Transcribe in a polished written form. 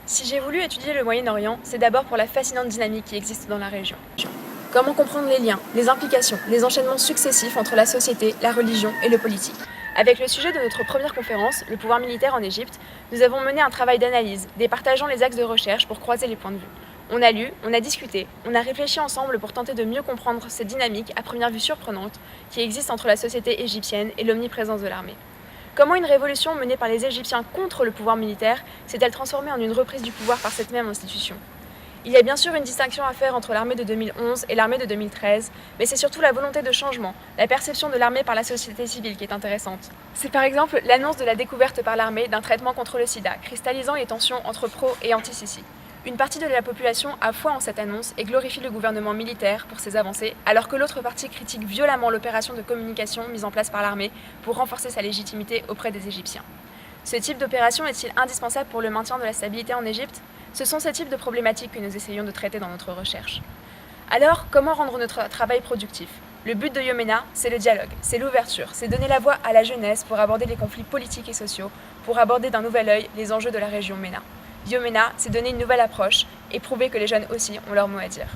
Si j'ai voulu étudier le Moyen-Orient, c'est d'abord pour la fascinante dynamique qui existe dans la région. Comment comprendre les liens, les implications, les enchaînements successifs entre la société, la religion et le politique. Avec le sujet de notre première conférence, le pouvoir militaire en Égypte, nous avons mené un travail d'analyse, départageant les axes de recherche pour croiser les points de vue. On a lu, on a discuté, on a réfléchi ensemble pour tenter de mieux comprendre cette dynamique à première vue surprenante qui existe entre la société égyptienne et l'omniprésence de l'armée. Comment une révolution menée par les Égyptiens contre le pouvoir militaire s'est-elle transformée en une reprise du pouvoir par cette même institution ? Il y a bien sûr une distinction à faire entre l'armée de 2011 et l'armée de 2013, mais c'est surtout la volonté de changement, la perception de l'armée par la société civile qui est intéressante. C'est par exemple l'annonce de la découverte par l'armée d'un traitement contre le sida, cristallisant les tensions entre pro et anti-Sisi. Une partie de la population a foi en cette annonce et glorifie le gouvernement militaire pour ses avancées, alors que l'autre partie critique violemment l'opération de communication mise en place par l'armée pour renforcer sa légitimité auprès des Égyptiens. Ce type d'opération est-il indispensable pour le maintien de la stabilité en Égypte ? Ce sont ces types de problématiques que nous essayons de traiter dans notre recherche. Alors, comment rendre notre travail productif ? Le but de Yomena, c'est le dialogue, c'est l'ouverture, c'est donner la voix à la jeunesse pour aborder les conflits politiques et sociaux, pour aborder d'un nouvel œil les enjeux de la région MENA. Yomena, c'est donner une nouvelle approche et prouver que les jeunes aussi ont leur mot à dire.